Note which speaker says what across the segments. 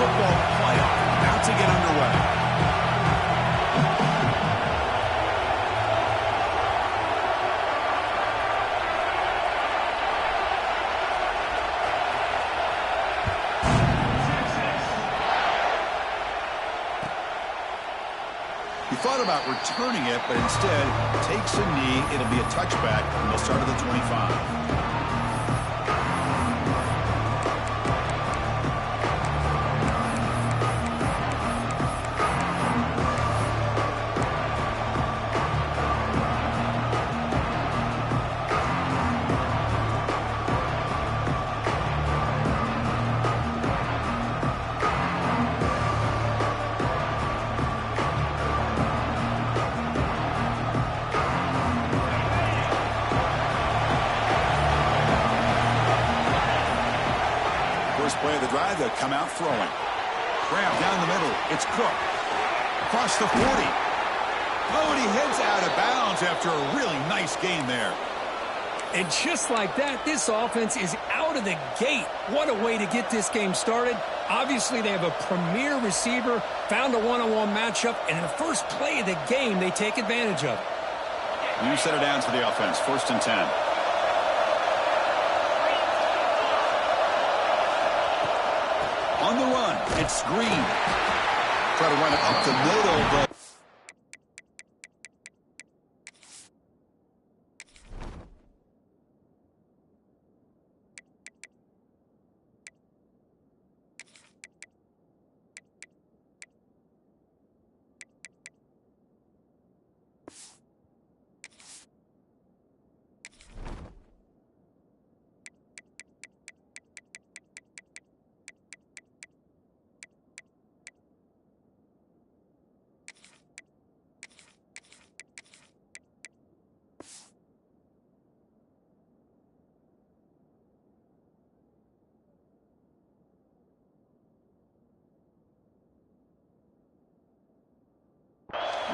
Speaker 1: football playoff about to get underway. He thought about returning it, but instead takes a knee. It'll be a touchback, and they'll start at the 25. First play of the drive, they'll come out throwing. Grab down the middle. It's Cook. Across the 40. Oh, and he heads out of bounds after a really nice gain there.
Speaker 2: And just like that, this offense is out of the gate. What a way to get this game started. Obviously, they have a premier receiver, found a one-on-one matchup, and in the first play of the game, they take advantage of it.
Speaker 1: You set it down to the offense. 1st and 10. On the run, it's Green. Try to run it up the middle, but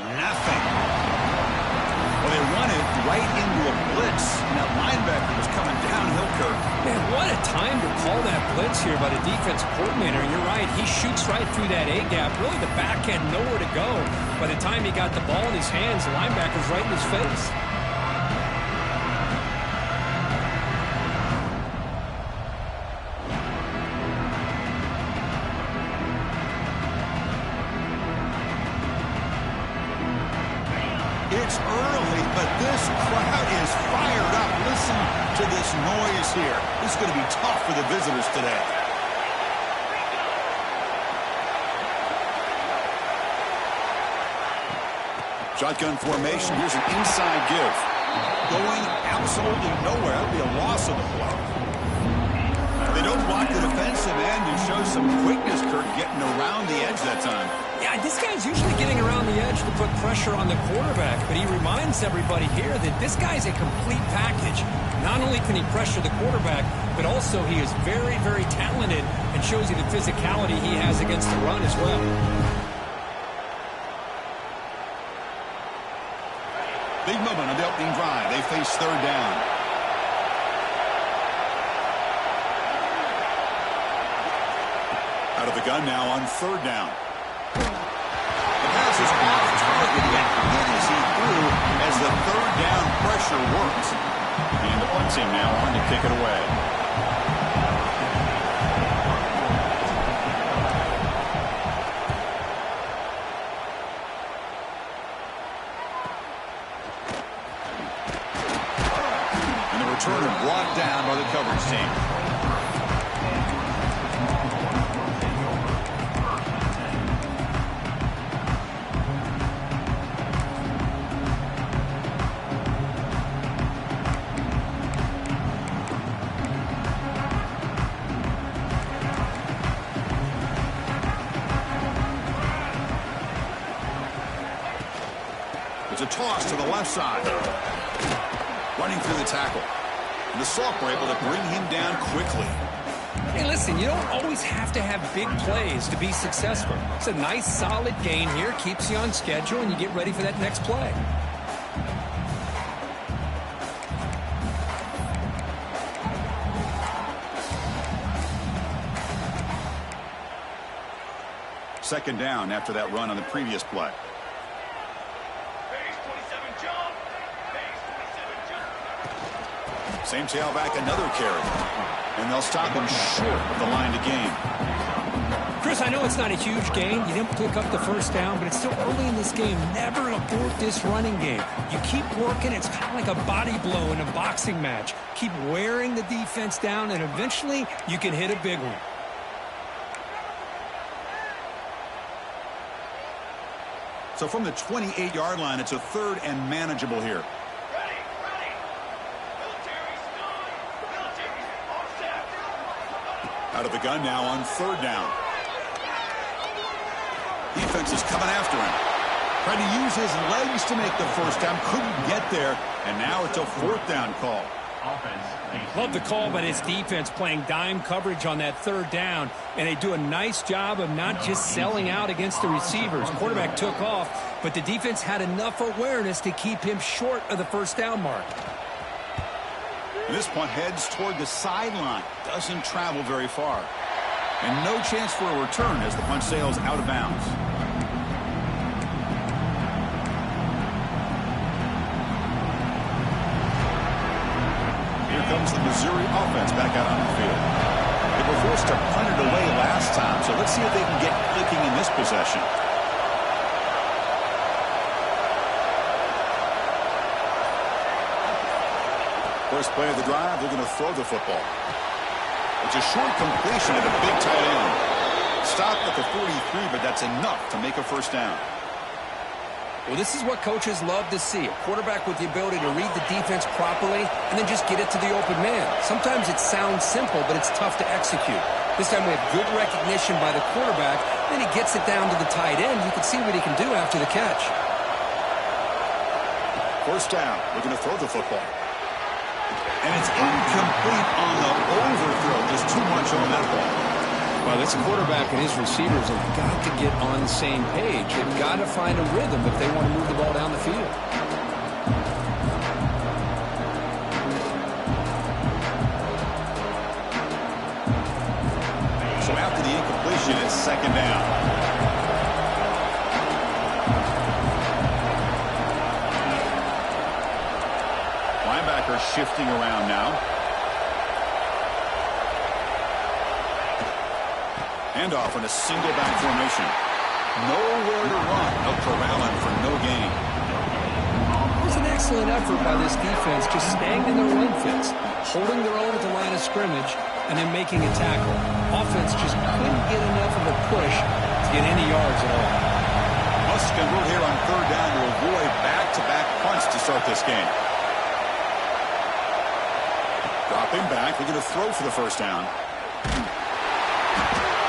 Speaker 1: nothing. Well, they run it right into a blitz, and that linebacker was coming downhill, Kirk.
Speaker 2: Man, what a time to call that blitz here by the defense coordinator. And you're right, he shoots right through that A-gap. Really, the back had nowhere to go. By the time he got the ball in his hands, the linebacker's right in his face.
Speaker 1: It's early, but this crowd is fired up. Listen to this noise here. This is going to be tough for the visitors today. Shotgun formation. Here's an inside give. Going absolutely nowhere. That'll be a loss of the play. They don't block the defensive end. You show some quickness, Kirk, getting around the edge that time.
Speaker 2: Yeah, this guy's usually getting around the edge to put pressure on the quarterback, but he reminds everybody here that this guy's a complete package. Not only can he pressure the quarterback, but also he is very, very talented and shows you the physicality he has against the run as well.
Speaker 1: Big moment on the opening drive. They face 3rd down. Out of the gun now on 3rd down. The pass is off target, yet good as he threw as the 3rd down pressure works. And the punt team now on to kick it away. And the returner brought down by the coverage team. It's a toss to the left side. Running through the tackle. And the Salk were able to bring him down quickly.
Speaker 2: Hey, listen, you don't always have to have big plays to be successful. It's a nice, solid gain here. Keeps you on schedule, and you get ready for that next play.
Speaker 1: second down after that run on the previous play. Same tailback, another carry. And they'll stop him short of the line to gain.
Speaker 2: Chris, I know it's not a huge gain. You didn't pick up the first down, but it's still early in this game. Never abort this running game. You keep working. It's kind of like a body blow in a boxing match. Keep wearing the defense down, and eventually you can hit a big one.
Speaker 1: So from the 28-yard line, it's a third and manageable here. Out of the gun now on third down. Defense is coming after him. Trying to use his legs to make the first down. Couldn't get there. And now it's a fourth down call.
Speaker 2: Love the call by his defense playing dime coverage on that third down. And they do a nice job of not just selling out against the receivers. Quarterback took off, but the defense had enough awareness to keep him short of the first down mark.
Speaker 1: And this punt heads toward the sideline. Doesn't travel very far. And no chance for a return as the punt sails out of bounds. Here comes the Missouri offense back out on the field. They were forced to punt it away last time, so let's see if they can get clicking in this possession. First play of the drive, they're going to throw the football. It's a short completion at a big tight end. Stopped at the 43, but that's enough to make a first down.
Speaker 2: Well, this is what coaches love to see. A quarterback with the ability to read the defense properly and then just get it to the open man. Sometimes it sounds simple, but it's tough to execute. This time we have good recognition by the quarterback. Then he gets it down to the tight end. You can see what he can do after the catch.
Speaker 1: First down. We're going to throw the football. And it's incomplete on the overthrow. Just too much on that ball.
Speaker 2: Well, this quarterback and his receivers have got to get on the same page. They've got to find a rhythm if they want to move the ball down the field.
Speaker 1: So after the incompletion, it's second down. Linebacker shifting around now. Handoff in a single back formation. Nowhere to run. They'll corral him for no gain.
Speaker 2: It was an excellent effort by this defense, just staying in their run fits, holding their own at the line of scrimmage, and then making a tackle. Offense just couldn't get enough of a push to get any yards at all.
Speaker 1: Must convert here on third down to avoid back-to-back punts to start this game. Dropping back. They're going to throw for the first down.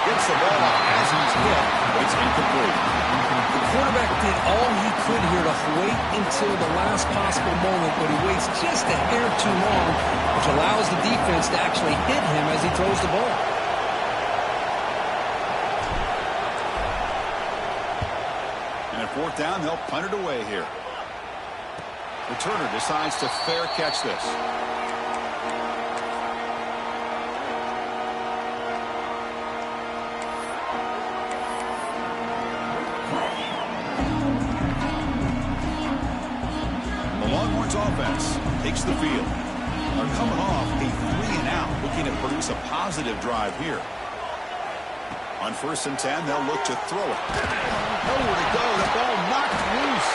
Speaker 1: Gets the ball off as he's hit, but it's incomplete.
Speaker 2: The quarterback did all he could here to wait until the last possible moment, but he waits just a hair too long, which allows the defense to actually hit him as he throws the ball.
Speaker 1: And at fourth down, they'll punt it away here. Returner decides to fair catch this. Offense takes the field. They're coming off a 3-and-out, looking to produce a positive drive here. On 1st and 10, they'll look to throw it. Nowhere to go. The ball knocked loose.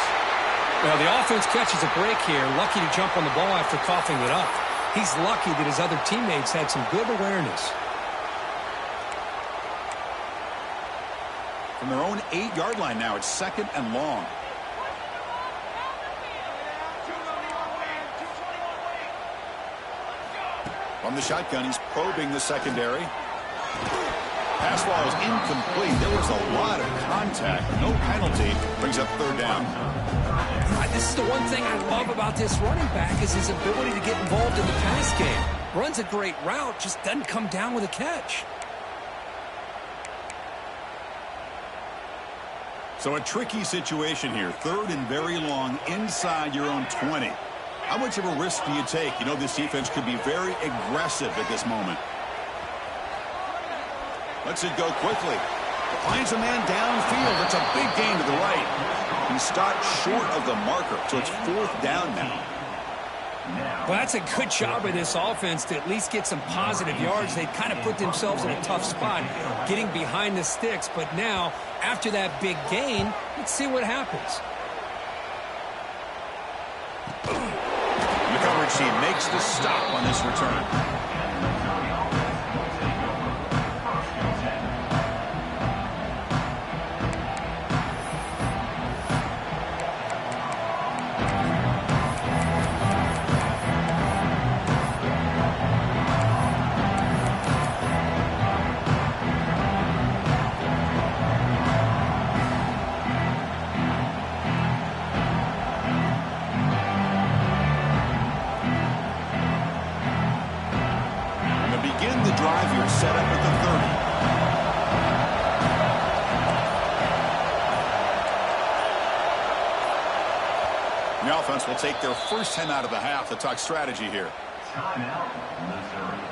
Speaker 2: Well, the offense catches a break here. Lucky to jump on the ball after coughing it up. He's lucky that his other teammates had some good awareness.
Speaker 1: From their own 8-yard line now, it's second and long. From the shotgun, he's probing the secondary. Pass ball is incomplete. There was a lot of contact. No penalty. Brings up third down.
Speaker 2: This is the one thing I love about this running back is his ability to get involved in the pass game. Runs a great route, just doesn't come down with a catch.
Speaker 1: So a tricky situation here. Third and very long inside your own 20. How much of a risk do you take? You know this defense could be very aggressive at this moment. Let's it go quickly. Finds a man downfield. It's a big gain to the right. He stopped short of the marker, so it's 4th down now.
Speaker 2: Well, that's a good job of this offense to at least get some positive yards. They kind of put themselves in a tough spot getting behind the sticks. But now, after that big gain, let's see what happens.
Speaker 1: The coverage team makes the stop on this return. Set up at the 30. The offense will take their first 10 out of the half to talk strategy here.
Speaker 3: Timeout, Missouri.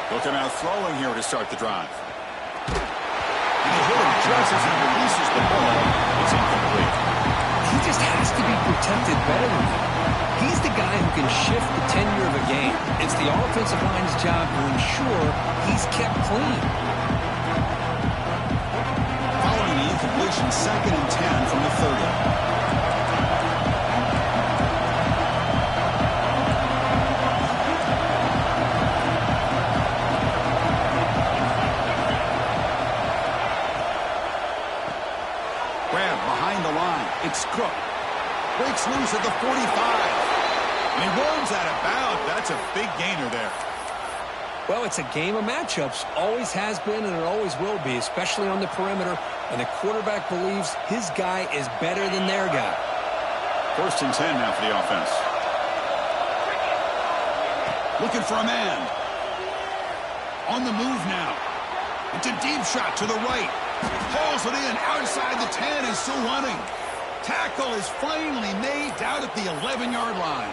Speaker 1: They'll come out throwing here to start the drive. And he hit him just as he releases the ball. It's incomplete.
Speaker 2: He just has to be protected better than that. He's the guy who can shift the tenure of a game. It's the offensive line's job to ensure he's kept clean.
Speaker 1: Following the incompletion, 2nd and 10 from the 30. It's Cook. Breaks loose at the 45. And he runs out of bounds. That's a big gainer there.
Speaker 2: Well, it's a game of matchups. Always has been and it always will be, especially on the perimeter. And the quarterback believes his guy is better than their guy.
Speaker 1: 1st and 10 now for the offense. Looking for a man. On the move now. It's a deep shot to the right. Hauls it in outside the 10 and still running. Tackle is finally made down at the 11-yard line.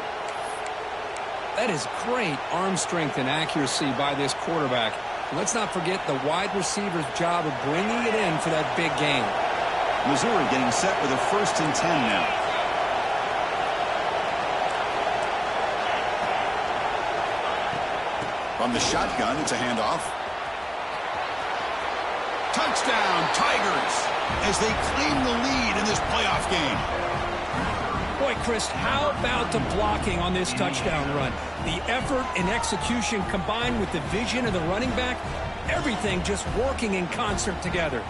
Speaker 2: That is great arm strength and accuracy by this quarterback. Let's not forget the wide receiver's job of bringing it in for that big gain.
Speaker 1: Missouri getting set with a 1st and 10 now. From the shotgun, it's a handoff. Touchdown, Tigers, as they claim the lead in this playoff game.
Speaker 2: Boy, Chris, how about the blocking on this touchdown run? The effort and execution combined with the vision of the running back, everything just working in concert together.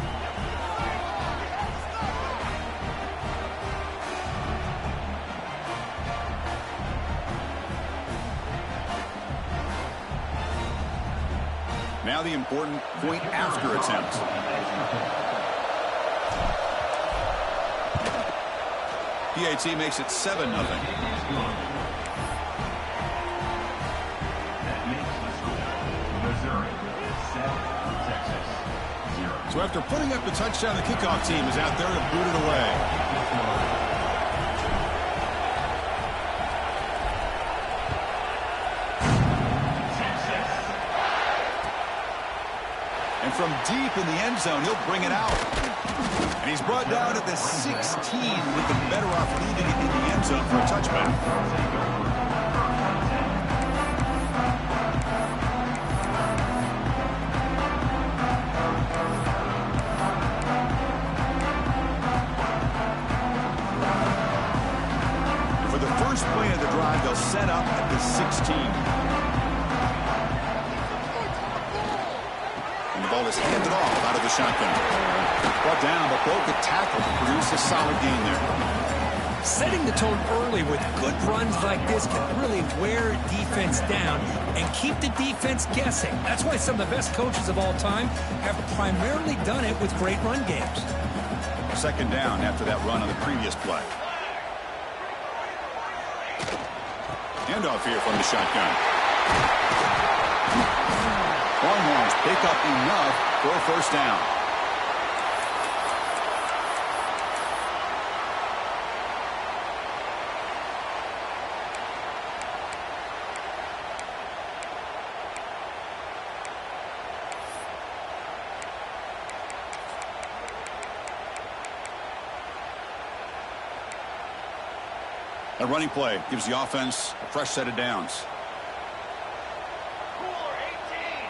Speaker 1: Now the important point after attempt. PAT makes it 7-0. So after putting up the touchdown, the kickoff team is out there to boot it away. From deep in the end zone, he'll bring it out. And he's brought down at the 16 with the better off leaving it in the end zone for a touchback. For the first play of the drive, they'll set up at the 16. Ball is handed off out of the shotgun. Brought down, but broke a tackle to produce a solid gain there.
Speaker 2: Setting the tone early with good runs like this can really wear defense down and keep the defense guessing. That's why some of the best coaches of all time have primarily done it with great run games.
Speaker 1: second down after that run on the previous play. Handoff here from the shotgun. Longhorns pick up enough for a first down. A running play gives the offense a fresh set of downs.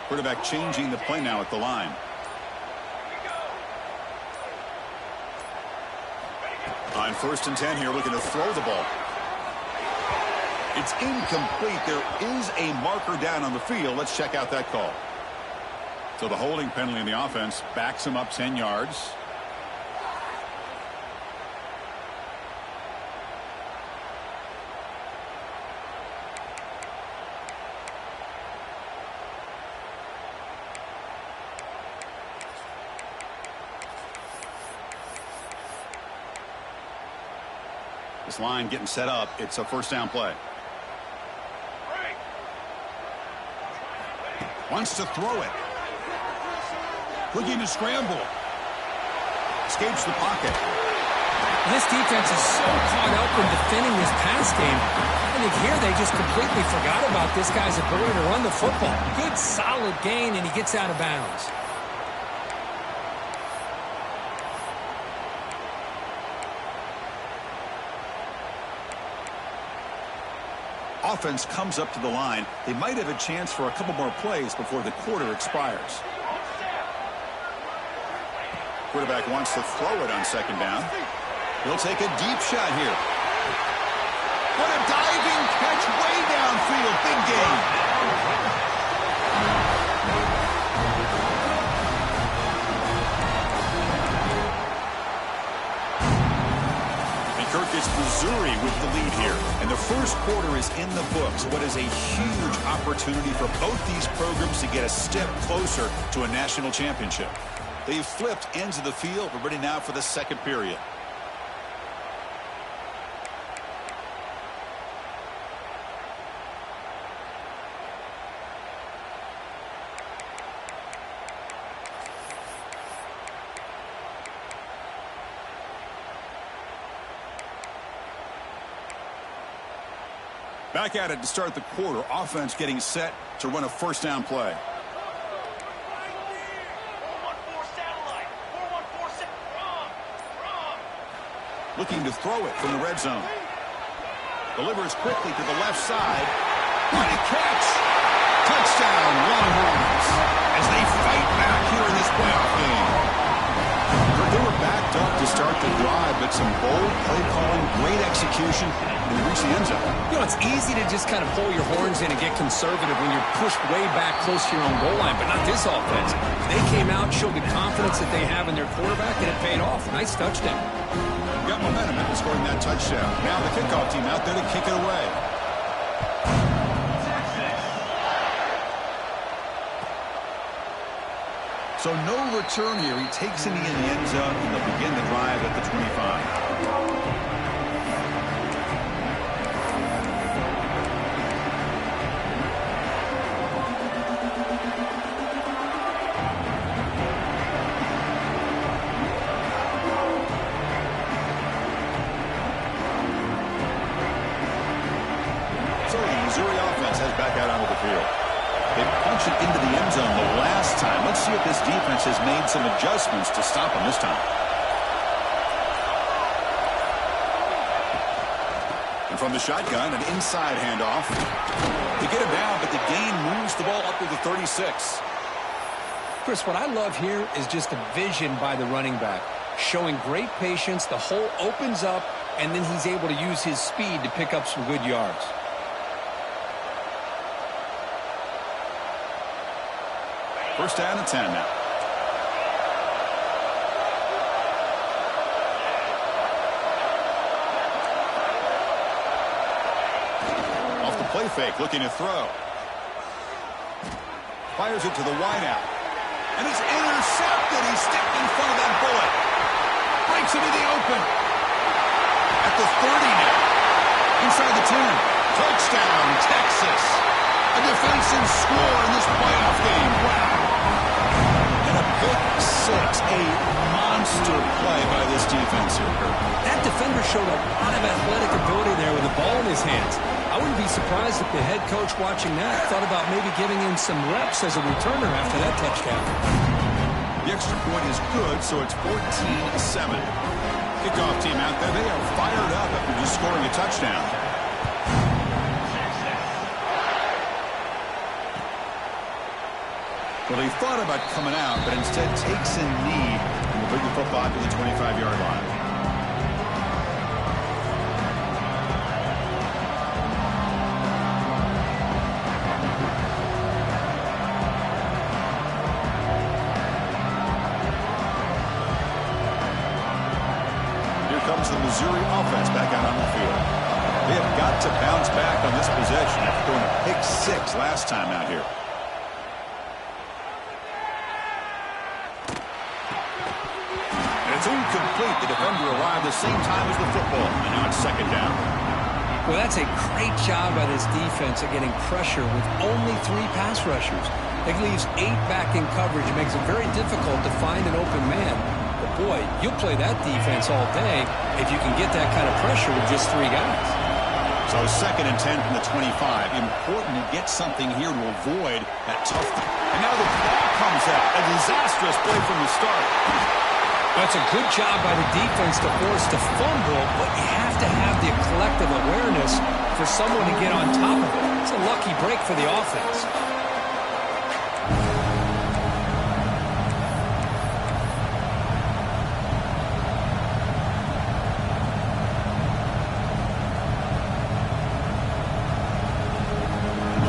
Speaker 1: Quarterback changing the play now at the line. On 1st and 10 here, looking to throw the ball. It's incomplete. There is a marker down on the field. Let's check out that call. So the holding penalty in the offense backs him up 10 yards. This line getting set up. It's a first down play. Wants to throw it. Looking to scramble. Escapes the pocket.
Speaker 2: This defense is so caught up in defending this pass game. I think here they just completely forgot about this guy's ability to run the football. Good, solid gain, and he gets out of bounds.
Speaker 1: Offense comes up to the line. They might have a chance for a couple more plays before the quarter expires. Quarterback wants to throw it on second down. He'll take a deep shot here. What a diving catch way downfield. Big gain. It's Missouri with the lead here, and the first quarter is in the books. What is a huge opportunity for both these programs to get a step closer to a national championship. They've flipped ends of the field. We're ready now for the second period. Back at it to start the quarter. Offense getting set to run a first down play. Looking to throw it from the red zone. Delivers quickly to the left side. What a catch! Touchdown, Longhorns, as they fight back here in this playoff game. They were backed up to start the drive, but some bold play calling, great execution, and they reached the end zone.
Speaker 2: You know, it's easy to just kind of pull your horns in and get conservative when you're pushed way back close to your own goal line, but not this offense. They came out, showed the confidence that they have in their quarterback, and it paid off. Nice touchdown.
Speaker 1: Got momentum after scoring that touchdown. Now the kickoff team out there to kick it away. So no return here. He takes it in the end zone, and they'll begin the drive at the 25. So the Missouri offense heads back out onto the field. They punched it into the end zone the last time. Let's see if this defense has made some adjustments to stop them this time. And from the shotgun, an inside handoff. They get him down, but the gain moves the ball up to the 36.
Speaker 2: Chris, what I love here is just the vision by the running back. Showing great patience, the hole opens up, and then he's able to use his speed to pick up some good yards.
Speaker 1: First down and 10 now. Off the play fake, looking to throw. Fires it to the wideout. And it's intercepted. He stepped in front of that bullet. Breaks into the open. At the 30 now. Inside the 10. Touchdown, Texas. A defensive score in this playoff game. Wow. And a pick six. A monster play by this defense here, Kurt.
Speaker 2: That defender showed a lot of athletic ability there with the ball in his hands. I wouldn't be surprised if the head coach watching that thought about maybe giving him some reps as a returner after that touchdown.
Speaker 1: The extra point is good, so it's 14-7. Kickoff team out there. They are fired up after just scoring a touchdown. Well, he thought about coming out, but instead takes a knee and will bring the football to the 25-yard line. Here comes the Missouri offense back out on the field. They have got to bounce back on this possession after throwing a pick six last time out here. It's incomplete. The defender arrived the same time as the football. And now it's second down.
Speaker 2: Well, that's a great job by this defense of getting pressure with only 3 pass rushers. It leaves 8 back in coverage. It makes it very difficult to find an open man. But, boy, you'll play that defense all day if you can get that kind of pressure with just 3 guys.
Speaker 1: So second and 10 from the 25. Important to get something here to avoid that tough thing. And now the ball comes out. A disastrous play from the start.
Speaker 2: That's a good job by the defense to force the fumble, but you have to have the collective awareness for someone to get on top of it. It's a lucky break for the offense.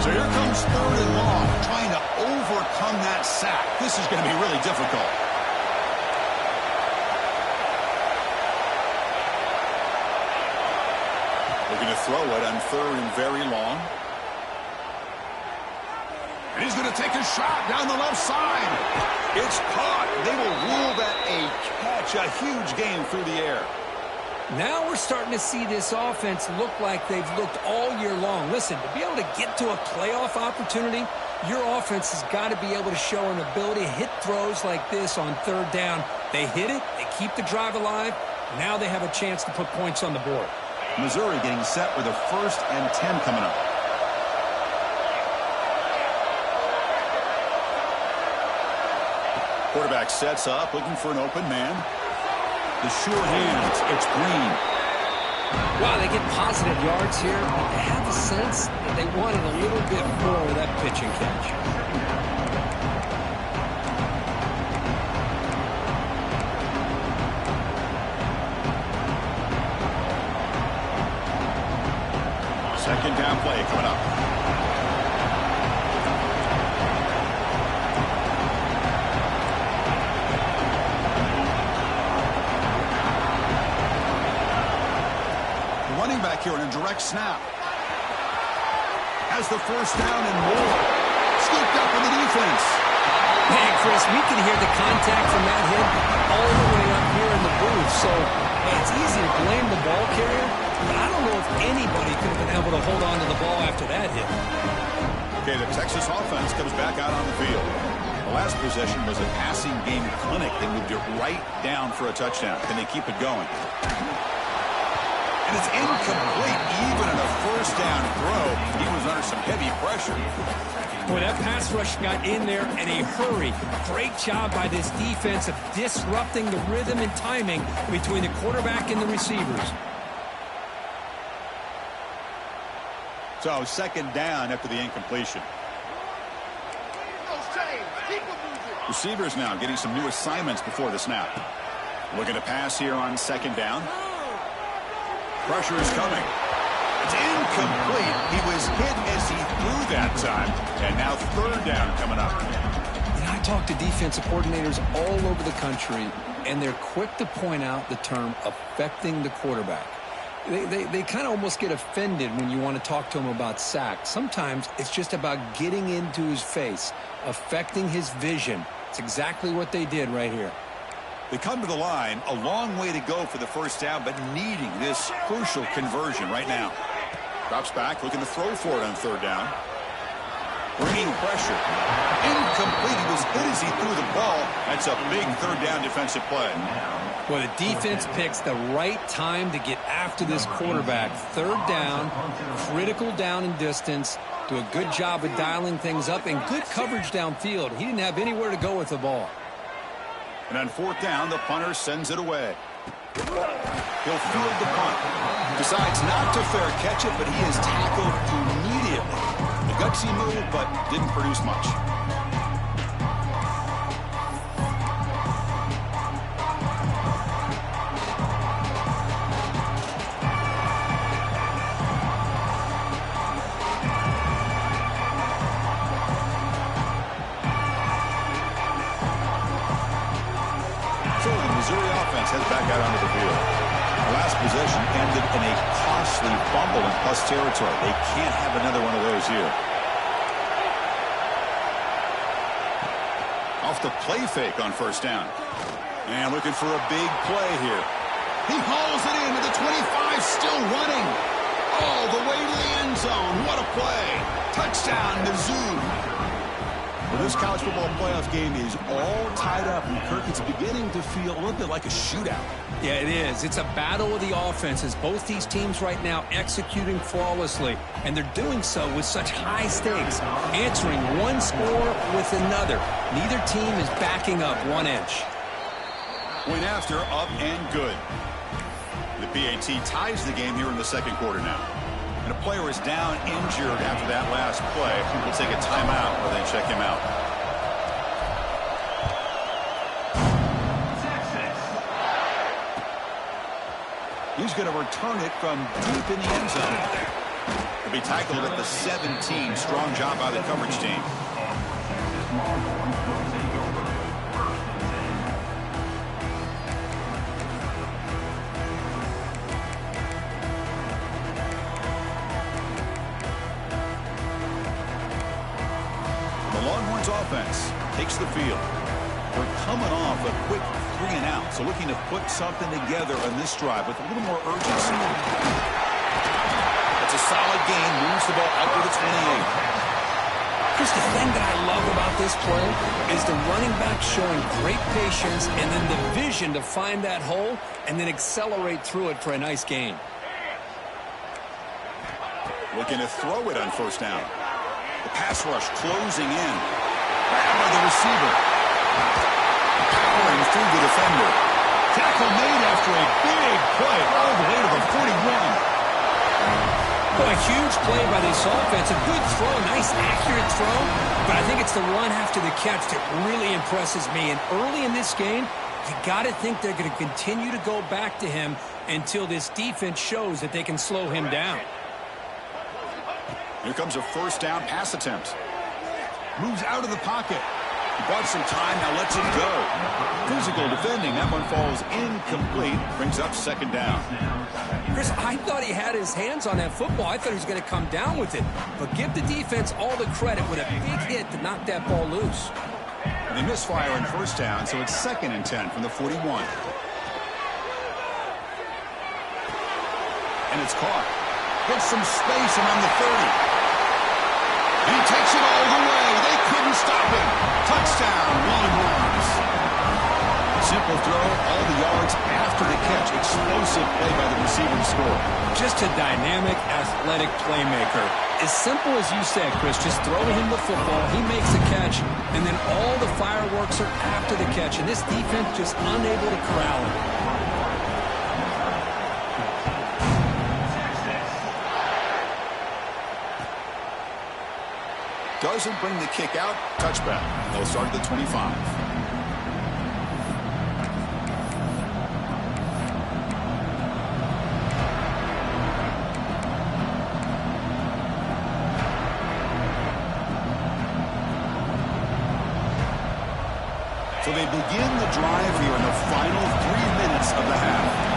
Speaker 1: So here comes third and long, trying to overcome that sack. This is going to be really difficult. Looking to throw it on third and very long. And he's going to take a shot down the left side. It's caught. They will rule that a catch, a huge gain through the air.
Speaker 2: Now we're starting to see this offense look like they've looked all year long. Listen, to be able to get to a playoff opportunity, your offense has got to be able to show an ability to hit throws like this on third down. They hit it. They keep the drive alive. Now they have a chance to put points on the board.
Speaker 1: Missouri getting set with a 1st and 10 coming up. Quarterback sets up, looking for an open man. The sure hands, it's Green.
Speaker 2: Wow, they get positive yards here, but they have a sense that they wanted a little bit more with that pitch and catch.
Speaker 1: Second down play coming up. The running back here in a direct snap. Has the first down and more. Scooped up in the defense.
Speaker 2: Man, Chris, we can hear the contact from that hit all the way up here in the booth. So it's easy to blame the ball carrier, but I don't know if anybody could have been able to hold on to the ball after that hit.
Speaker 1: Okay, the Texas offense comes back out on the field. The last possession was a passing game clinic. They moved it right down for a touchdown. Can they keep it going? And it's incomplete. Even in a first down throw, he was under some heavy pressure.
Speaker 2: Boy, that pass rush got in there in a hurry. Great job by this defense of disrupting the rhythm and timing between the quarterback and the receivers.
Speaker 1: So second down after the incompletion. Receivers now getting some new assignments before the snap. Looking to pass here on second down. Pressure is coming. It's incomplete. He was hit as he threw that time. And now third down coming up.
Speaker 2: You know, I talk to defensive coordinators all over the country, and they're quick to point out the term affecting the quarterback. They kind of almost get offended when you want to talk to them about sacks. Sometimes it's just about getting into his face, affecting his vision. It's exactly what they did right here.
Speaker 1: They come to the line, a long way to go for the first down, but needing this crucial conversion right now. Drops back, looking to throw for it on third down. Bringing pressure. Incomplete. He was good as he threw the ball. That's a big third down defensive play.
Speaker 2: Well, the defense picks the right time to get after this quarterback. Third down, critical down and distance. Do a good job of dialing things up and good coverage downfield. He didn't have anywhere to go with the ball.
Speaker 1: And on fourth down, the punter sends it away. He'll field the punt. Decides not to fair catch it, but he is tackled immediately. A gutsy move, but didn't produce much. Missouri offense heads back out onto the field. The last possession ended in a costly fumble in plus territory. They can't have another one of those here. Off the play fake on first down. And looking for a big play here. He hauls it into the 25, still running. All the way to the end zone. What a play. Touchdown, Mizzou. Well, this college football playoff game is all tied up, and Kirk, it's beginning to feel a little bit like a shootout.
Speaker 2: Yeah, it is. It's a battle of the offenses. Both these teams right now executing flawlessly, and they're doing so with such high stakes, answering one score with another. Neither team is backing up 1 inch.
Speaker 1: Point after, up and good. The PAT ties the game here in the second quarter now. And a player is down injured after that last play. We'll take a timeout or then check him out. He's going to return it from deep in the end zone. He'll be tackled at the 17. Strong job by the coverage team. Offense takes the field. We're coming off a quick 3-and-out, so looking to put something together on this drive with a little more urgency. That's a solid gain, moves the ball up to the 28.
Speaker 2: Chris, the thing that I love about this play is the running back showing great patience and then the vision to find that hole and then accelerate through it for a nice gain.
Speaker 1: Looking to throw it on first down. The pass rush closing in. Grabbed by the receiver. Powering through the defender. Tackle made after a big play all the way to the 41.
Speaker 2: Well, a huge play by this offense. A good throw, nice accurate throw. But I think it's the run after the catch that really impresses me. And early in this game, you got to think they're going to continue to go back to him until this defense shows that they can slow him down.
Speaker 1: Here comes a first down pass attempt. Moves out of the pocket. He bought some time, now lets it go. Physical defending. That one falls incomplete. Brings up second down.
Speaker 2: Chris, I thought he had his hands on that football. I thought he was going to come down with it. But give the defense all the credit with a big hit to knock that ball loose.
Speaker 1: And they misfire on first down, so it's 2nd and 10 from the 41. And it's caught. Gets some space around the 30. He takes it all the way. They couldn't stop him. Touchdown, Longhorns. Simple throw, all the yards after the catch. Explosive play by the receiver to score.
Speaker 2: Just a dynamic, athletic playmaker. As simple as you said, Chris, just throw him the football. He makes a catch, and then all the fireworks are after the catch. And this defense just unable to corral him.
Speaker 1: Doesn't bring the kick out. Touchback. They'll start at the 25. So they begin the drive here in the final 3 minutes of the half.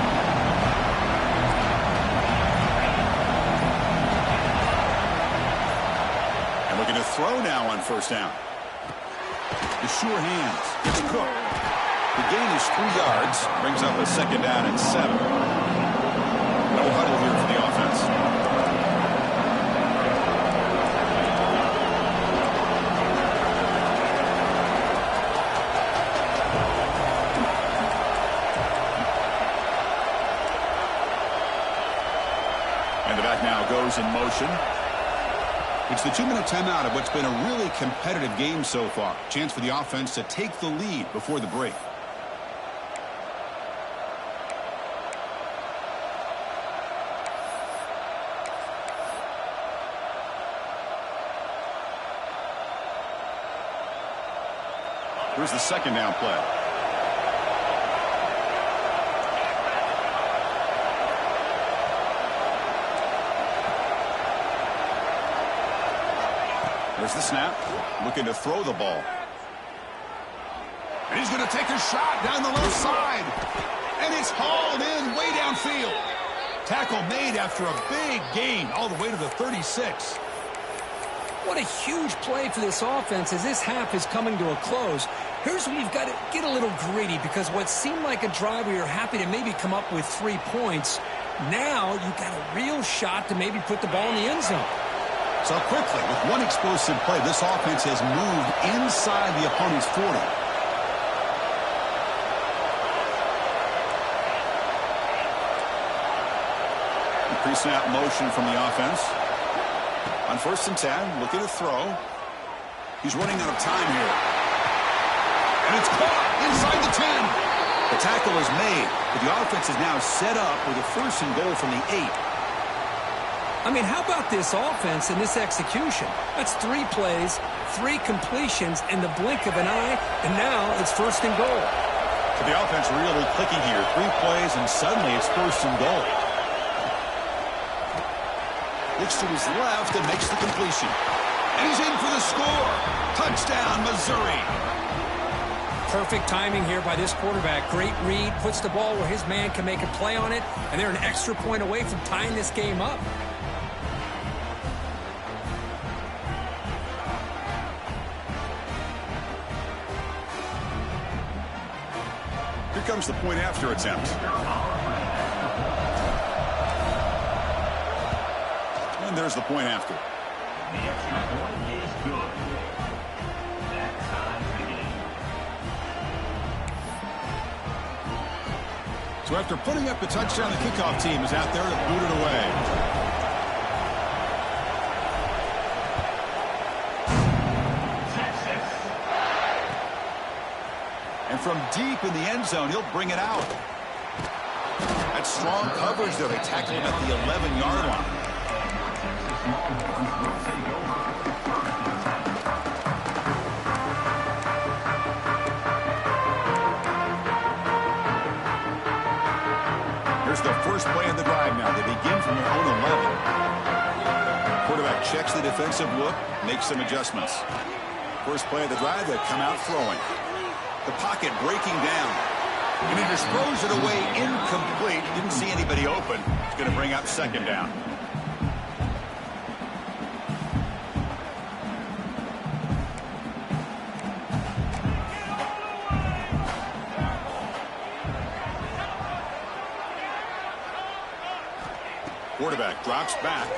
Speaker 1: Looking to throw now on first down. The sure hands. It's Cook. The gain is 3 yards. Brings up a 2nd down and 7. No huddle here for the offense. And the back now goes in motion. It's the 2-minute timeout of what's been a really competitive game so far. Chance for the offense to take the lead before the break. Here's the 2nd down play. There's the snap. Looking to throw the ball. And he's going to take a shot down the left side. And it's hauled in way downfield. Tackle made after a big gain all the way to the 36.
Speaker 2: What a huge play for this offense as this half is coming to a close. Here's where you've got to get a little greedy, because what seemed like a drive where you're happy to maybe come up with 3 points, now you've got a real shot to maybe put the ball in the end zone.
Speaker 1: So quickly, with one explosive play, this offense has moved inside the opponent's 40. Pre-snap motion from the offense. On 1st and 10, looking to throw. He's running out of time here. And it's caught inside the 10. The tackle is made, but the offense is now set up with a 1st and goal from the 8.
Speaker 2: I mean, how about this offense and this execution? That's 3 plays, 3 completions in the blink of an eye, and now it's 1st and goal.
Speaker 1: So the offense really clicking here. 3 plays, and suddenly it's 1st and goal. Looks to his left and makes the completion. And he's in for the score. Touchdown, Missouri.
Speaker 2: Perfect timing here by this quarterback. Great read, puts the ball where his man can make a play on it, and they're an extra point away from tying this game up.
Speaker 1: Here comes the point after attempt. And there's the point after.
Speaker 3: The extra point is good. That time the game.
Speaker 1: So after putting up the touchdown, the kickoff team is out there to boot it away. And from deep in the end zone, he'll bring it out. That's strong coverage, though. They tackle him at the 11-yard line. Here's the first play of the drive now. They begin from their own 11. Quarterback checks the defensive look, makes some adjustments. First play of the drive, they come out throwing. The pocket breaking down. And he just throws it away incomplete. Didn't see anybody open. It's going to bring up 2nd down. Quarterback drops back.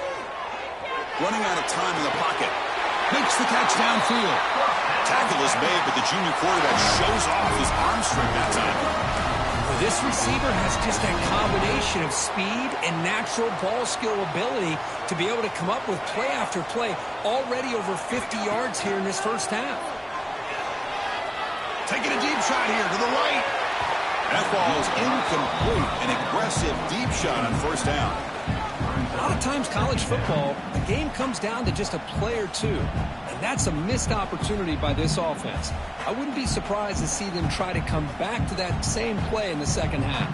Speaker 1: Running out of time in the pocket. Makes the catch downfield. Tackle is made, but the junior quarterback shows off his arm strength that time.
Speaker 2: Well, this receiver has just that combination of speed and natural ball skill ability to be able to come up with play after play, already over 50 yards here in this first half.
Speaker 1: Taking a deep shot here to the right. That ball is incomplete. An aggressive deep shot on 1st down.
Speaker 2: A lot of times college football, the game comes down to just a play or two. And that's a missed opportunity by this offense. I wouldn't be surprised to see them try to come back to that same play in the second half.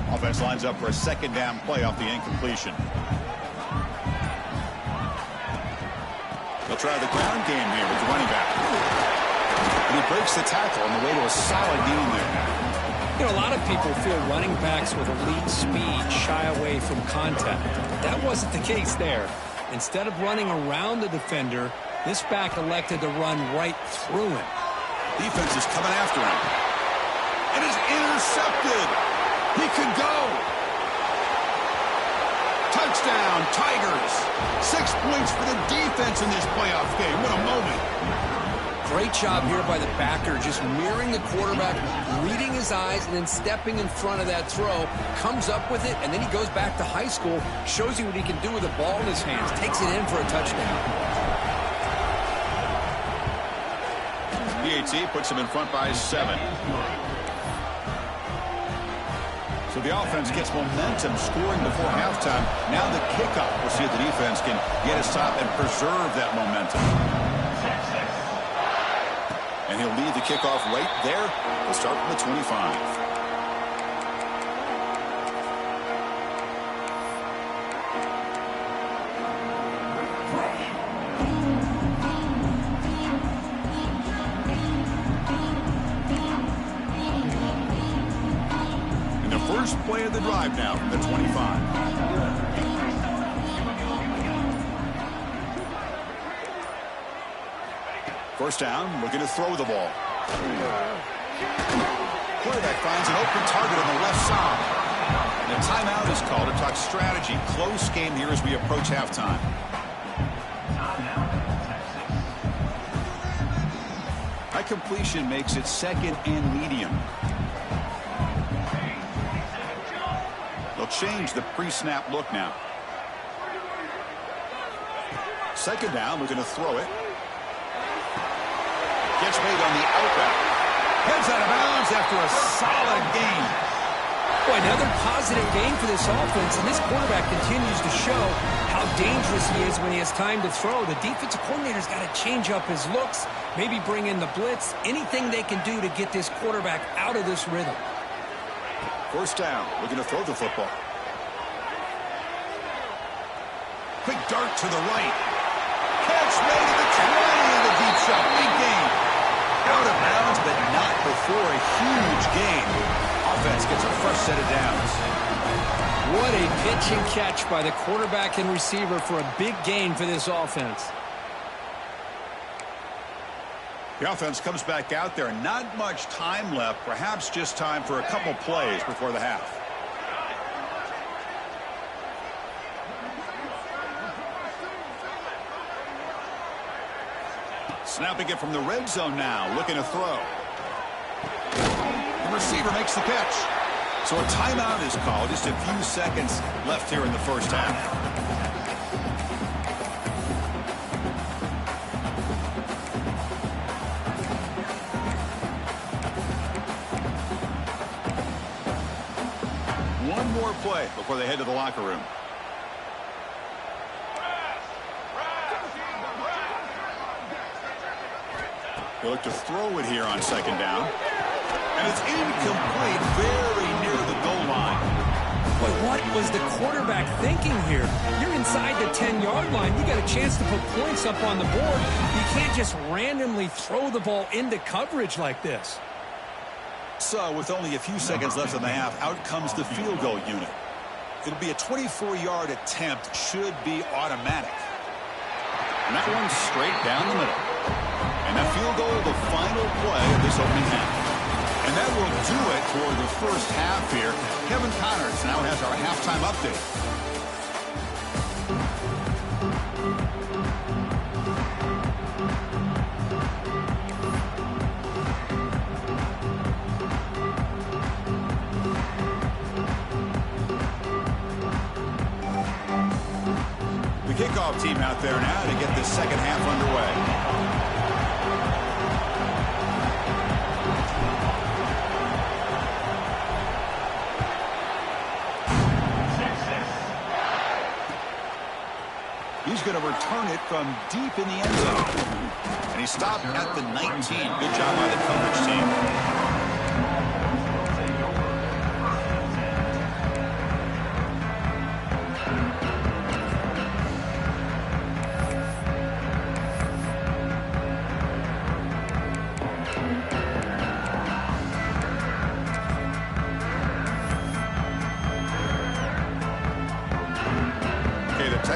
Speaker 1: Offense lines up for a 2nd down play off the incompletion. They'll try the ground game here with the running back. And he breaks the tackle on the way to a solid gain there.
Speaker 2: You know, a lot of people feel running backs with elite speed shy away from contact. That wasn't the case there. Instead of running around the defender, this back elected to run right through him.
Speaker 1: Defense is coming after him. And is intercepted. He could go. Touchdown, Tigers. 6 points for the defense in this playoff game. What a moment.
Speaker 2: Great job here by the backer, just mirroring the quarterback, reading his eyes, and then stepping in front of that throw, comes up with it, and then he goes back to high school, shows you what he can do with the ball in his hands, takes it in for a touchdown.
Speaker 1: PAT puts him in front by 7. So the offense gets momentum scoring before halftime. Now the kickoff. We'll see if the defense can get a stop and preserve that momentum. And he'll lead the kickoff right there. We'll start from the 25. And the first play of the drive now from the 25. First down, looking to throw the ball. Quarterback finds an open target on the left side. And a timeout is called to talk strategy. Close game here as we approach halftime. High completion makes it second and medium. They'll change the pre-snap look now. Second down, looking to throw it. Gets made on the outback. Heads out of bounds after a solid gain.
Speaker 2: Boy, another positive gain for this offense, and this quarterback continues to show how dangerous he is when he has time to throw. The defensive coordinator's got to change up his looks, maybe bring in the blitz, anything they can do to get this quarterback out of this rhythm.
Speaker 1: First down, looking to throw the football. Quick dart to the right. Catch made at the 20 in the deep shot. Big gain. Out of bounds, but not before a huge gain. Offense gets a fresh set of downs.
Speaker 2: What a pitch and catch by the quarterback and receiver for a big gain for this offense.
Speaker 1: The offense comes back out there. Not much time left. Perhaps just time for a couple plays before the half. Snapping it from the red zone now, looking to throw. The receiver makes the catch. So a timeout is called. Just a few seconds left here in the first half. One more play before they head to the locker room. They look to throw it here on second down. And it's incomplete, very near the goal line.
Speaker 2: But what was the quarterback thinking here? You're inside the 10-yard line. You got a chance to put points up on the board. You can't just randomly throw the ball into coverage like this.
Speaker 1: So with only a few seconds left in the half, out comes the field goal unit. It'll be a 24-yard attempt, should be automatic. And that one's straight down the middle. And that field goal, the final play of this opening half. And that will do it for the first half here. Kevin Connors now has our halftime update. The kickoff team out there now to get this second half underway. He's going to return it from deep in the end zone. And he stopped at the 19. Good job by the coverage team.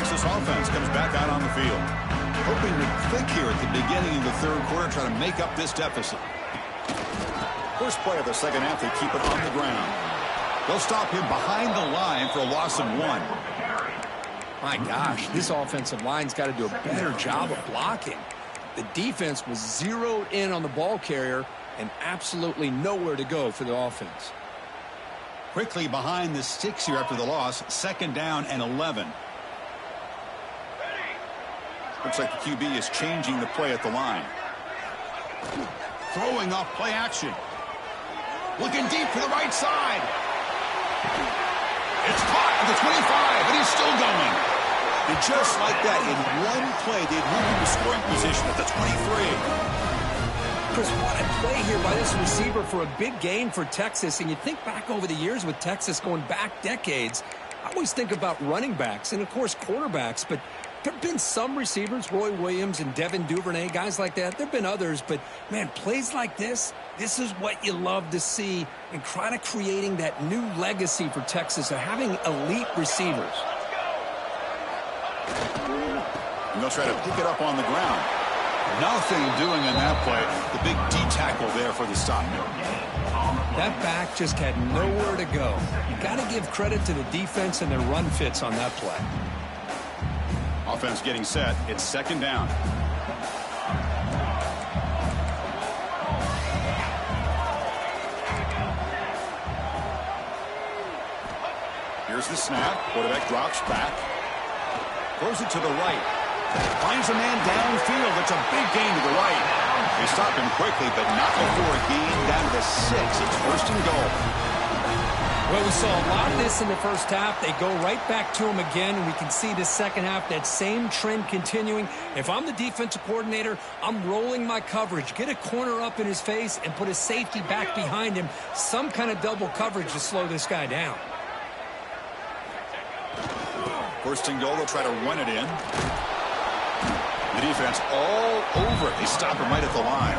Speaker 1: Texas offense comes back out on the field. Hoping to click here at the beginning of the third quarter, try to make up this deficit. First play of the second half, they keep it on the ground. They'll stop him behind the line for a loss of 1.
Speaker 2: My gosh, this offensive line's got to do a better job of blocking. The defense was zeroed in on the ball carrier and absolutely nowhere to go for the offense.
Speaker 1: Quickly behind the sticks here after the loss, 2nd down and 11. Looks like the QB is changing the play at the line. Throwing off play action. Looking deep for the right side. It's caught at the 25, and he's still going. And just like that, in one play, they'd move into scoring position at the 23.
Speaker 2: Chris, what a play here by this receiver for a big gain for Texas. And you think back over the years with Texas going back decades, I always think about running backs and, of course, quarterbacks. But there have been some receivers, Roy Williams and Devin Duvernay, guys like that. There have been others. But, man, plays like this is what you love to see and kind of creating that new legacy for Texas of having elite receivers.
Speaker 1: And they'll try to pick it up on the ground. Nothing doing in that play. The big D tackle there for the stop.
Speaker 2: That back just had nowhere to go. You got to give credit to the defense and their run fits on that play.
Speaker 1: Offense getting set. It's 2nd down. Here's the snap. Quarterback drops back. Throws it to the right. Finds a man downfield. It's a big gain to the right. They stop him quickly, but not before a gain down to the 6. It's 1st and goal.
Speaker 2: Well, we saw a lot of this in the first half. They go right back to him again, and we can see the second half, that same trend continuing. If I'm the defensive coordinator, I'm rolling my coverage. Get a corner up in his face and put a safety back behind him. Some kind of double coverage to slow this guy down.
Speaker 1: 1st and goal. They'll try to run it in. The defense all over it. They stop him right at the line.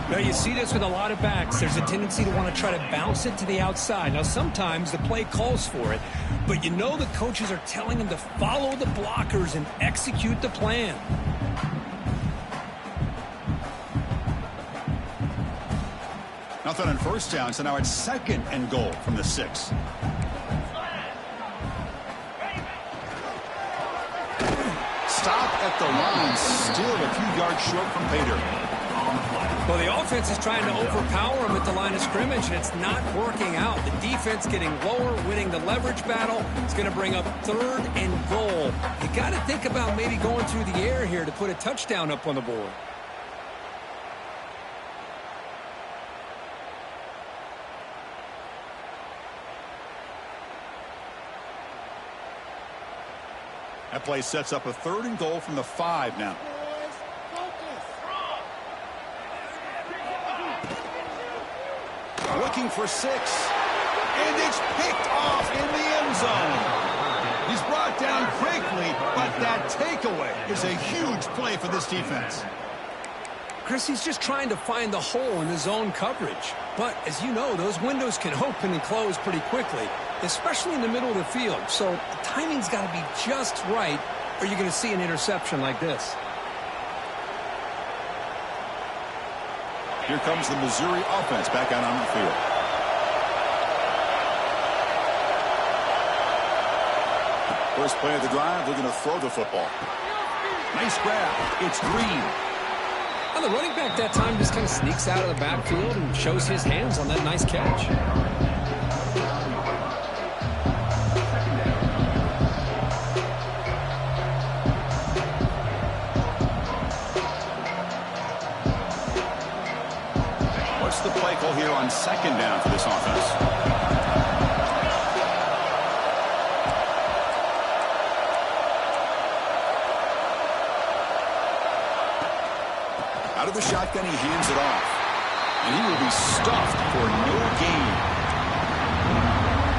Speaker 2: Now, you see this with a lot of backs. There's a tendency to want to try to bounce it to the outside. Now, sometimes the play calls for it, but you know the coaches are telling them to follow the blockers and execute the plan.
Speaker 1: Nothing on 1st down, so now it's 2nd and goal from the 6. Stop at the line, still a few yards short from Pater.
Speaker 2: Well, the offense is trying to overpower him at the line of scrimmage, and it's not working out. The defense getting lower, winning the leverage battle. It's going to bring up 3rd and goal. You got to think about maybe going through the air here to put a touchdown up on the board.
Speaker 1: That play sets up a 3rd and goal from the 5 now. Looking for 6. And it's picked off in the end zone. He's brought down quickly, but that takeaway is a huge play for this defense.
Speaker 2: Chris, he's just trying to find the hole in his own coverage. But, as you know, those windows can open and close pretty quickly, especially in the middle of the field. So the timing's got to be just right, or you're going to see an interception like this.
Speaker 1: Here comes the Missouri offense back out on the field. First play of the drive, they're going to throw the football. Nice grab. It's Green.
Speaker 2: Well, the running back that time just kind of sneaks out of the backfield and shows his hands on that nice catch.
Speaker 1: What's the play call here on 2nd down for this offense? Out of the shotgun, he hands it off. And he will be stuffed for no gain.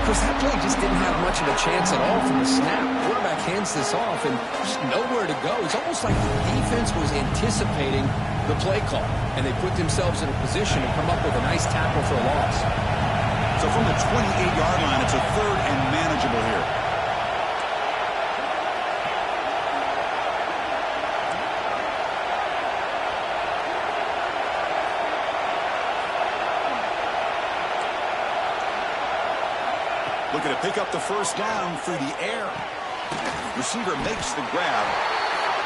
Speaker 2: Chris, that play just didn't have much of a chance at all from the snap. Quarterback hands this off and just nowhere to go. It's almost like the defense was anticipating the play call, and they put themselves in a position to come up with a nice tackle for a loss.
Speaker 1: So from the 28-yard line, it's a 3rd and manageable here. Looking to pick up the first down through the air. Receiver makes the grab.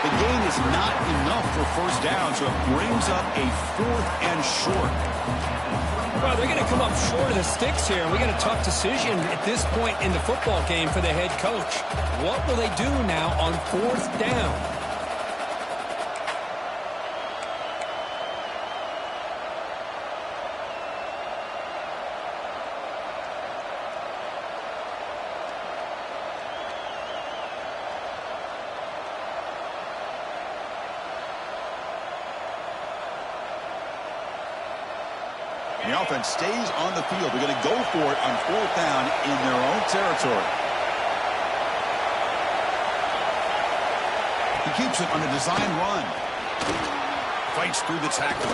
Speaker 1: The gain is not enough for first down, so it brings up a 4th and short.
Speaker 2: Well, they're going to come up short of the sticks here. We got a tough decision at this point in the football game for the head coach. What will they do now on 4th down?
Speaker 1: The offense stays on the field. They're going to go for it on 4th down in their own territory. He keeps it on a design run. Fights through the tackle.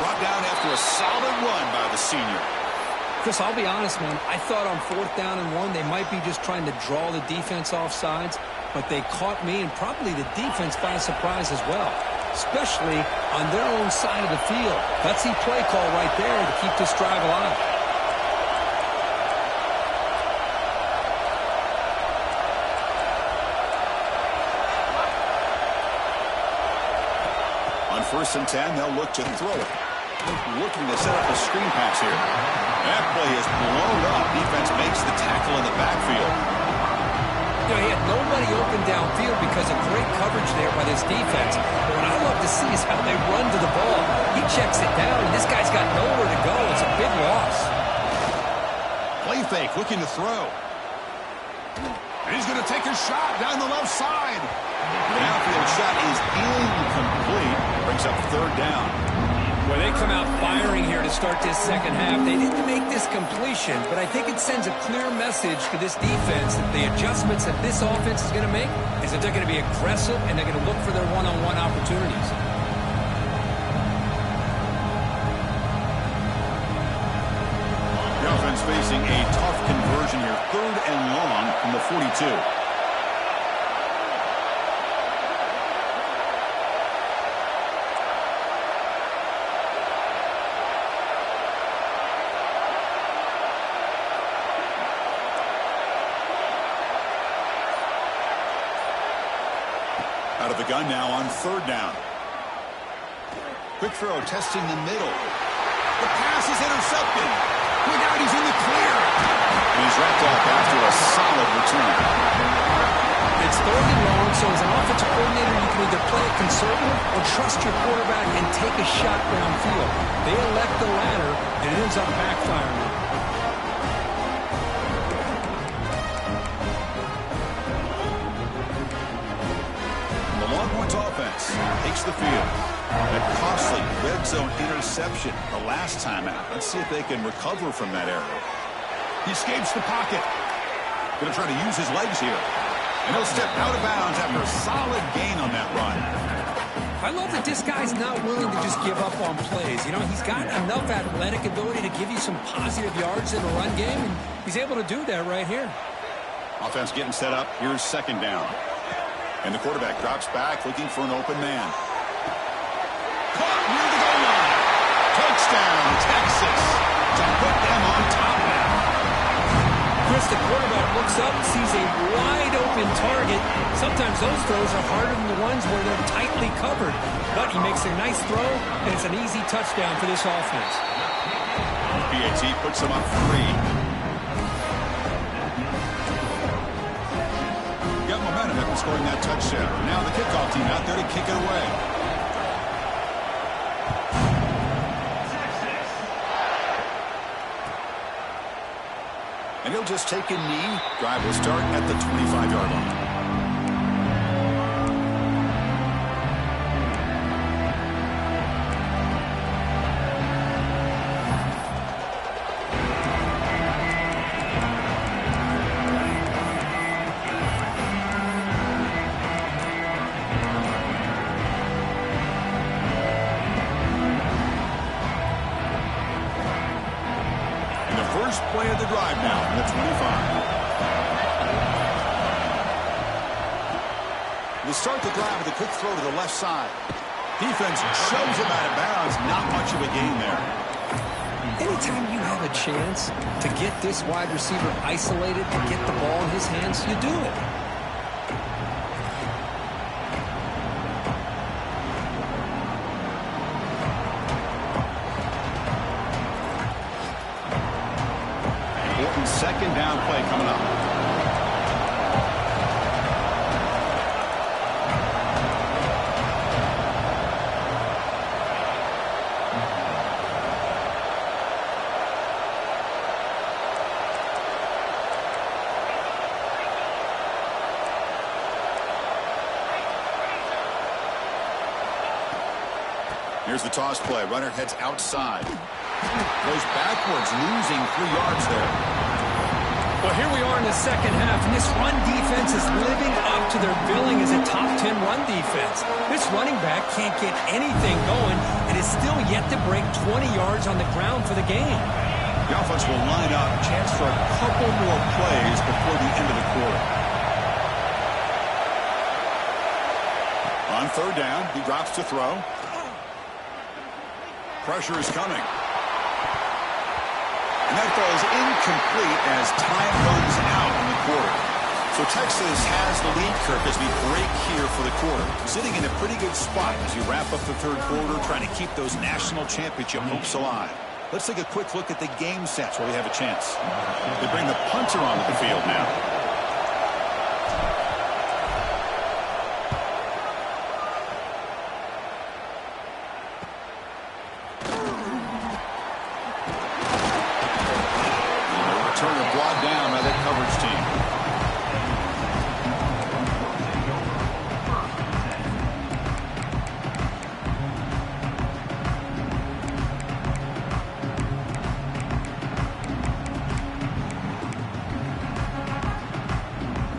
Speaker 1: Brought down after a solid run by the senior.
Speaker 2: Chris, I'll be honest, man. I thought on 4th down and 1, they might be just trying to draw the defense off sides, but they caught me and probably the defense by surprise as well, especially on their own side of the field. Gutsy play call right there to keep this drive alive.
Speaker 1: On 1st and 10, they'll look to throw it. Looking to set up a screen pass here. That play is blown up. Defense makes the tackle in the backfield.
Speaker 2: You know, he had nobody open downfield because of great coverage there by this defense. But what I love to see is how they run to the ball. He checks it down, and this guy's got nowhere to go. It's a big loss.
Speaker 1: Play fake, looking to throw. And he's going to take a shot down the left side. The downfield shot is incomplete. Brings up 3rd down.
Speaker 2: Well, they come out firing here to start this second half. They didn't make this completion, but I think it sends a clear message to this defense that the adjustments that this offense is going to make is that they're going to be aggressive and they're going to look for their one-on-one opportunities.
Speaker 1: The offense facing a tough conversion here. 3rd and long from the 42. Out of the gun now on 3rd down. Quick throw, testing the middle. The pass is intercepted. Look out, he's in the clear. And he's wrapped up after a solid return.
Speaker 2: It's 3rd and long, so as an offensive coordinator, you can either play it conservative or trust your quarterback and take a shot downfield. They elect the latter, and it ends up backfiring.
Speaker 1: Offense takes the field. A costly red zone interception the last time out. Let's see if they can recover from that error. He escapes the pocket. Going to try to use his legs here. And he'll step out of bounds after a solid gain on that run.
Speaker 2: I love that this guy's not willing to just give up on plays. You know, he's got enough athletic ability to give you some positive yards in the run game, and he's able to do that right here.
Speaker 1: Offense getting set up. Here's 2nd down. And the quarterback drops back, looking for an open man. Caught near the goal line. Touchdown, Texas, to put them on top now.
Speaker 2: Chris, the quarterback looks up, sees a wide-open target. Sometimes those throws are harder than the ones where they're tightly covered. But he makes a nice throw, and it's an easy touchdown for this offense.
Speaker 1: PAT puts them up 3. Got momentum after scoring that touchdown. Now the kickoff team out there to kick it away. And he'll just take a knee. Drive will start at the 25-yard line. First play of the drive now from the 25. They start the drive with a quick throw to the left side. Defense shoves him out of bounds. Not much of a gain there.
Speaker 2: Anytime you have a chance to get this wide receiver isolated, to get the ball in his hands, you do it.
Speaker 1: Important second down play coming up. Here's the toss play. Runner heads outside. Goes backwards, losing 3 yards there.
Speaker 2: Well, here we are in the second half, and this run defense is living up to their billing as a top 10 run defense. This running back can't get anything going and is still yet to break 20 yards on the ground for the game.
Speaker 1: The offense will line up. Chance for a couple more plays before the end of the quarter. On third down, he drops to throw. Pressure is coming. And that throw is incomplete as time runs out in the quarter. So Texas has the lead, Kirk, as we break here for the quarter. Sitting in a pretty good spot as you wrap up the third quarter, trying to keep those national championship hopes alive. Let's take a quick look at the game sets where we have a chance. They bring the punter onto the field now.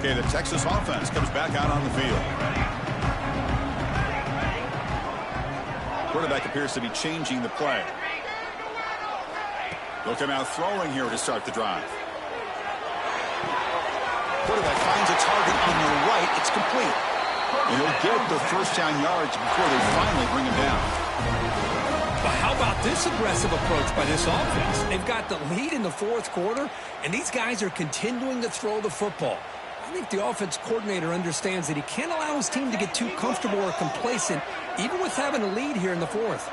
Speaker 1: The Texas offense comes back out on the field. Quarterback appears to be changing the play. They'll come out throwing here to start the drive. Quarterback finds a target on the right. It's complete. And he'll get the first down yards before they finally bring him down.
Speaker 2: But how about this aggressive approach by this offense? They've got the lead in the fourth quarter, and these guys are continuing to throw the football. I think the offense coordinator understands that he can't allow his team to get too comfortable or complacent, even with having a lead here in the fourth.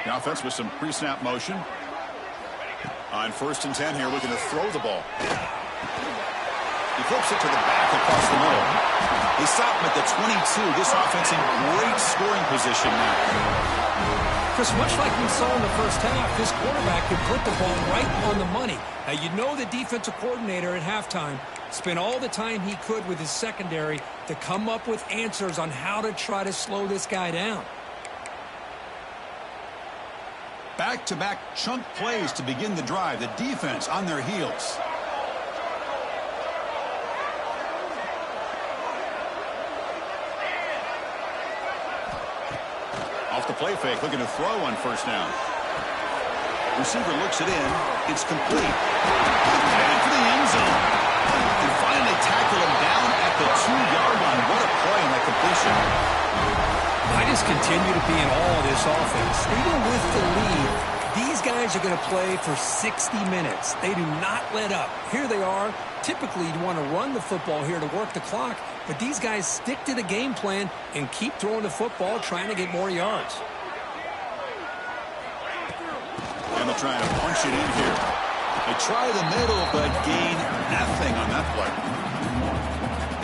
Speaker 1: The offense with some pre-snap motion. On 1st and 10 here, looking to throw the ball. He flips it to the back across the middle. They stop him at the 22. This offense in great scoring position now.
Speaker 2: Chris, much like we saw in the first half, this quarterback could put the ball right on the money. Now, you know the defensive coordinator at halftime spent all the time he could with his secondary to come up with answers on how to try to slow this guy down.
Speaker 1: Back-to-back chunk plays to begin the drive. The defense on their heels. Off the play fake, looking to throw on 1st down. Receiver looks it in. It's complete. Headed for the end zone. And finally tackle him down at the 2-yard line. What a play in that completion.
Speaker 2: I just continue to be in awe of this offense. Even with the lead, these guys are going to play for 60 minutes. They do not let up. Here they are. Typically, you'd want to run the football here to work the clock, but these guys stick to the game plan and keep throwing the football, trying to get more yards.
Speaker 1: And they'll try to punch it in here. They try the middle, but gain nothing on that play.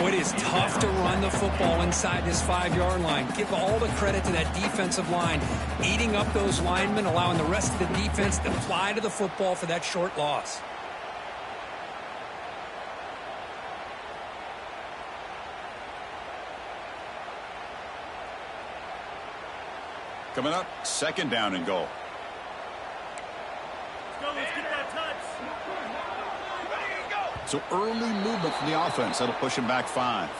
Speaker 2: It is tough to run the football inside this 5-yard line. Give all the credit to that defensive line, eating up those linemen, allowing the rest of the defense to fly to the football for that short loss.
Speaker 1: Coming up, 2nd down and goal.
Speaker 4: Let's get that touch.
Speaker 1: So early movement from the offense. That'll push him back 5.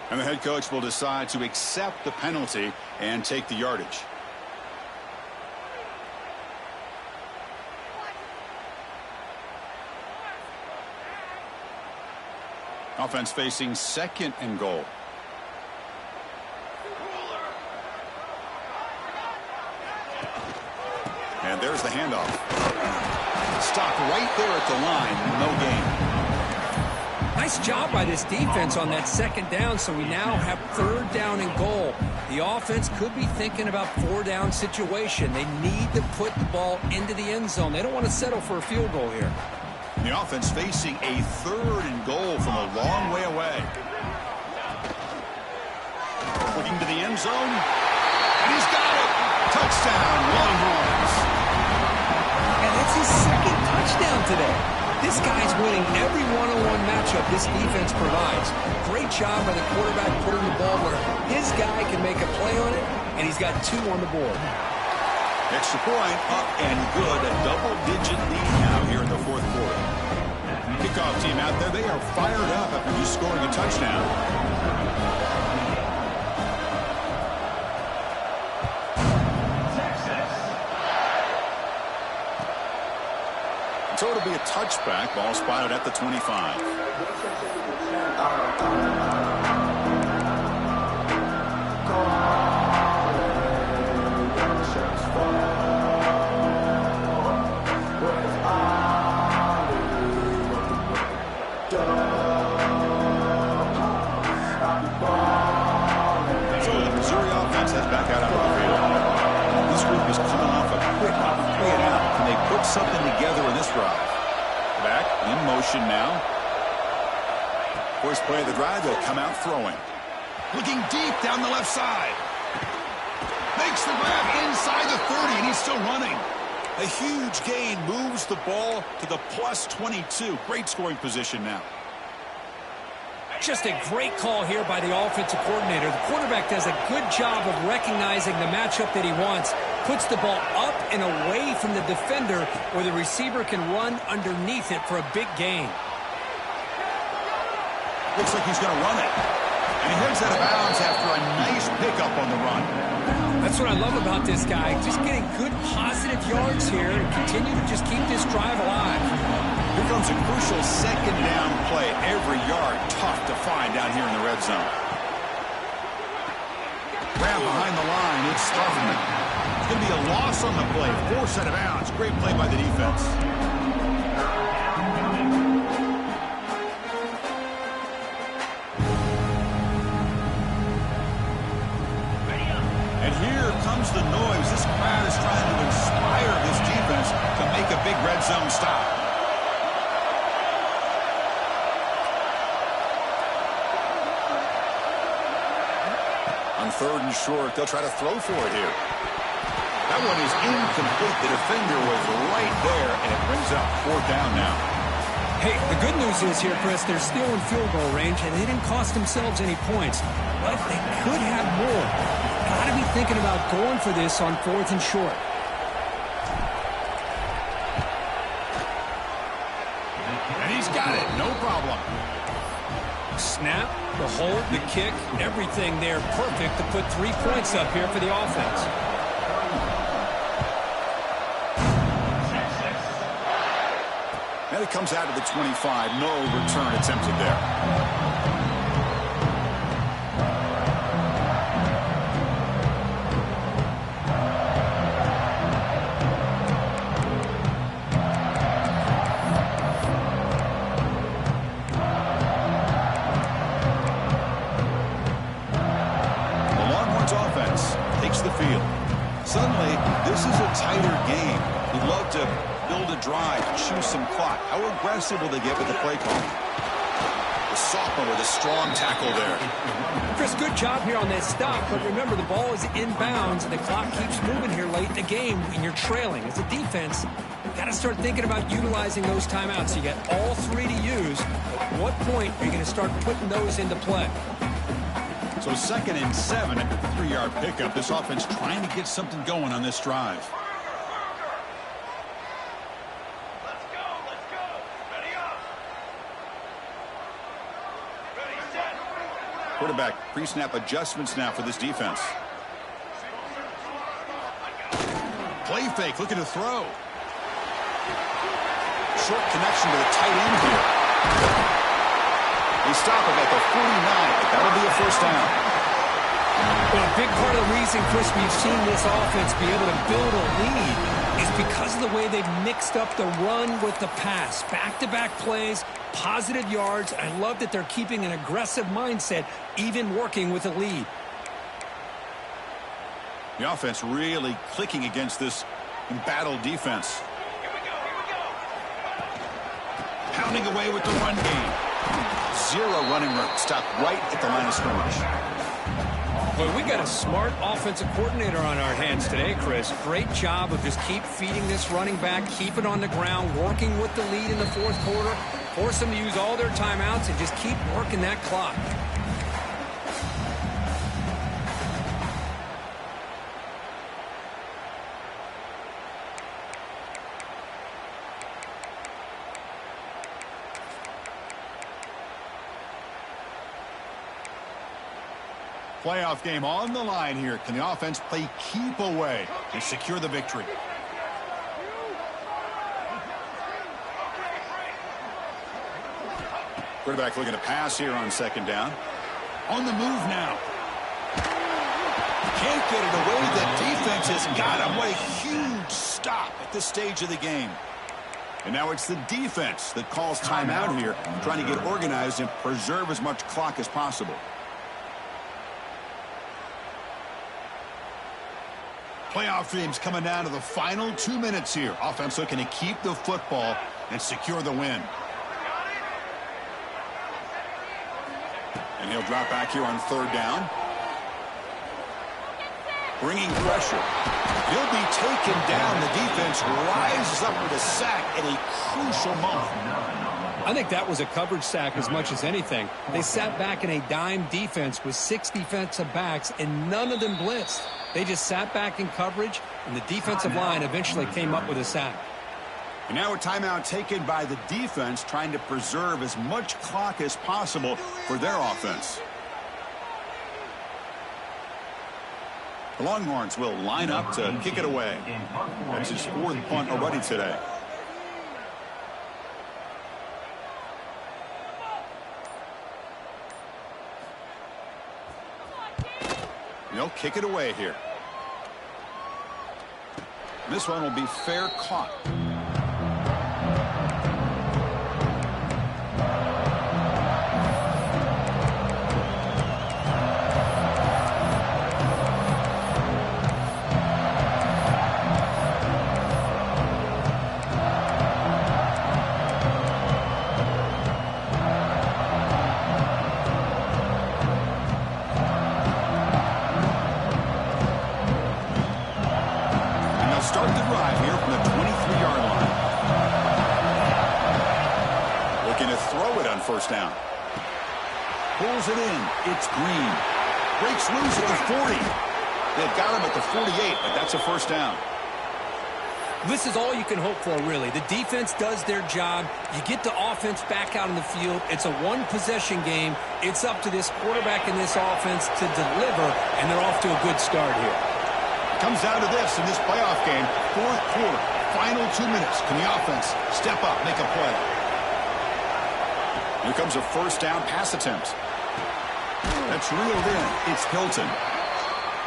Speaker 1: And the head coach will decide to accept the penalty and take the yardage. Offense facing 2nd and goal. There's the handoff. Stopped right there at the line. No gain.
Speaker 2: Nice job by this defense on that second down, so we now have third down and goal. The offense could be thinking about four-down situation. They need to put the ball into the end zone. They don't want to settle for a field goal here.
Speaker 1: The offense facing a third and goal from a long way away. Looking to the end zone. And he's got it. Touchdown, Longhorns.
Speaker 2: And that's his second touchdown today. This guy's winning every one-on-one matchup this defense provides. Great job by the quarterback putting the ball where his guy can make a play on it, and he's got 2 on the board.
Speaker 1: Extra point up and good. A double-digit lead now here in the fourth quarter. Kickoff team out there, they are fired up after just scoring a touchdown. So it'll be a touchback. Ball spotted at the 25. So the Missouri offense has back out on the field. This group is coming off a quick 3-and-out. Can they put something together in this drive? Back in motion now. First play of the drive, they'll come out throwing. Looking deep down the left side. Makes the grab inside the 30, and he's still running. A huge gain moves the ball to the plus 22. Great scoring position now.
Speaker 2: Just a great call here by the offensive coordinator. The quarterback does a good job of recognizing the matchup that he wants. Puts the ball up and away from the defender where the receiver can run underneath it for a big gain.
Speaker 1: Looks like he's going to run it. And he heads out of bounds after a nice pickup on the run.
Speaker 2: That's what I love about this guy. Just getting good positive yards here and continue to just keep this drive alive.
Speaker 1: Here comes a crucial second down play. Every yard tough to find down here in the red zone. Grab behind the line. It's Stuffman. It's going to be a loss on the play. Forced out of bounds. Great play by the defense. And here comes the noise. This crowd is trying to inspire this defense to make a big red zone stop. On third and short, they'll try to throw for it here. That one is incomplete. The defender was right there, and it brings up fourth down now.
Speaker 2: Hey, the good news is here, Chris, they're still in field goal range, and they didn't cost themselves any points. But they could have more. Got to be thinking about going for this on fourth and short.
Speaker 1: And he's got it. No problem.
Speaker 2: Snap, the hold, the kick, everything there perfect to put 3 points up here for the offense.
Speaker 1: And it comes out to the 25. No return attempted there. The field. Suddenly, this is a tighter game. You'd love to build a drive, choose some clock. How aggressive will they get with the play call? The sophomore with a strong tackle there.
Speaker 2: Chris, good job here on that stop, but remember, the ball is inbounds, and the clock keeps moving here late in the game, and you're trailing. As a defense, you got to start thinking about utilizing those timeouts. You got all 3 to use. At what point are you going to start putting those into play?
Speaker 1: So 2nd and 7 at the 3-yard pickup. This offense trying to get something going on this drive.
Speaker 3: Let's go. Ready up. Ready, set.
Speaker 1: Quarterback pre-snap adjustments now for this defense. Play fake, looking to throw. Short connection to the tight end here. They stop him at the 49, but that'll be a first down.
Speaker 2: Well, a big part of the reason, Chris, we've seen this offense be able to build a lead is because of the way they've mixed up the run with the pass. Back-to-back plays, positive yards. I love that they're keeping an aggressive mindset, even working with a lead.
Speaker 1: The offense really clicking against this embattled defense. Pounding away with the run game. Zero running room. Stopped right at the line of scrimmage.
Speaker 2: Well, we got a smart offensive coordinator on our hands today, Chris. Great job of just keep feeding this running back, keep it on the ground, working with the lead in the fourth quarter, force them to use all their timeouts, and just keep working that clock.
Speaker 1: Playoff game on the line here. Can the offense play keep away and secure the victory? Quarterback looking to pass here on second down. On the move now. Can't get it away. The defense has got him. What a huge stop at this stage of the game. And now it's the defense that calls timeout here, trying to get organized and preserve as much clock as possible. Playoff dreams coming down to the final 2 minutes here. Offense looking to keep the football and secure the win. And he'll drop back here on third down. Bringing pressure. He'll be taken down. The defense rises up with a sack at a crucial moment.
Speaker 2: I think that was a coverage sack as much as anything. They sat back in a dime defense with 6 defensive backs, and none of them blitzed. They just sat back in coverage, and the defensive line eventually came up with a sack.
Speaker 1: And now a timeout taken by the defense, trying to preserve as much clock as possible for their offense. The Longhorns will line up to kick it away. That's his fourth punt already today. They'll kick it away here. This one will be fair caught. Start the drive here from the 23-yard line. Looking to throw it on first down. Pulls it in. It's Green. Breaks loose at the 40. They've got him at the 48, but that's a first down.
Speaker 2: This is all you can hope for, really. The defense does their job. You get the offense back out on the field. It's a one-possession game. It's up to this quarterback and this offense to deliver, and they're off to a good start here.
Speaker 1: Comes down to this in this playoff game. Fourth quarter, final 2 minutes. Can the offense step up, make a play? Here comes a first down pass attempt. That's reeled in. It's Hilton.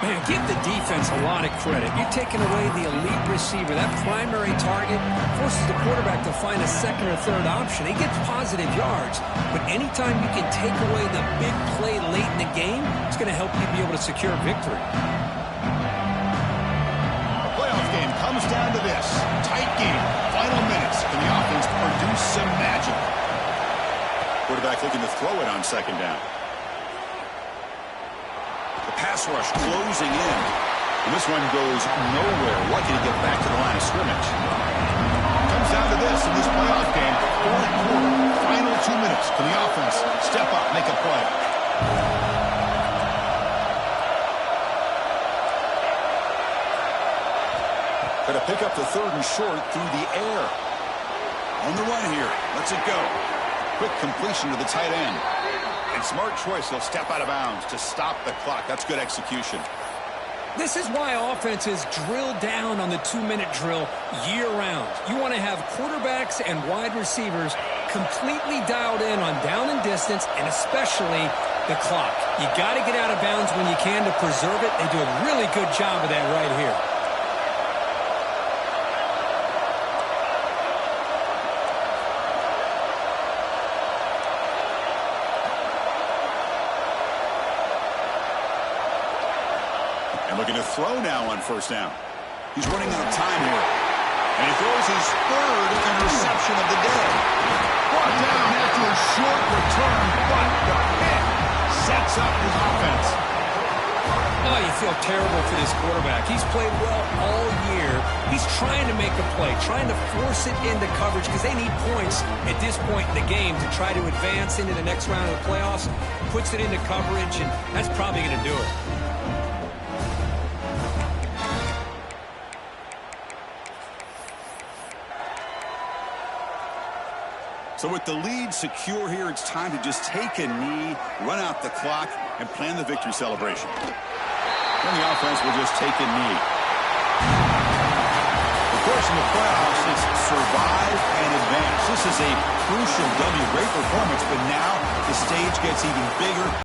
Speaker 2: Man, give the defense a lot of credit. You're taking away the elite receiver. That primary target forces the quarterback to find a second or third option. He gets positive yards, but anytime you can take away the big play late in the game, it's going to help you be able to secure victory.
Speaker 1: Comes down to this. Tight game. Final minutes. Can the offense produce some magic? Quarterback looking to throw it on second down. The pass rush closing in. And this one goes nowhere. Lucky to get back to the line of scrimmage. Comes down to this in this playoff game. Fourth quarter. Final 2 minutes. Can the offense step up, make a play? Going to pick up the third and short through the air. On the run here. Lets it go. Quick completion to the tight end. And smart choice. He'll step out of bounds to stop the clock. That's good execution.
Speaker 2: This is why offenses drill down on the 2-minute drill year-round. You want to have quarterbacks and wide receivers completely dialed in on down and distance, and especially the clock. You got to get out of bounds when you can to preserve it. They do a really good job of that right here.
Speaker 1: And looking to throw now on first down. He's running out of time here. And he throws his third interception of the day.
Speaker 4: Brought down after a short return, but the hit sets up his offense.
Speaker 2: Oh, you feel terrible for this quarterback. He's played well all year. He's trying to make a play, trying to force it into coverage because they need points at this point in the game to try to advance into the next round of the playoffs. Puts it into coverage, and that's probably going to do it.
Speaker 1: So with the lead secure here, it's time to just take a knee, run out the clock, and plan the victory celebration. Then the offense will just take a knee. Of course, in the playoffs, it's survive and advance. This is a crucial W. Great performance, but now the stage gets even bigger.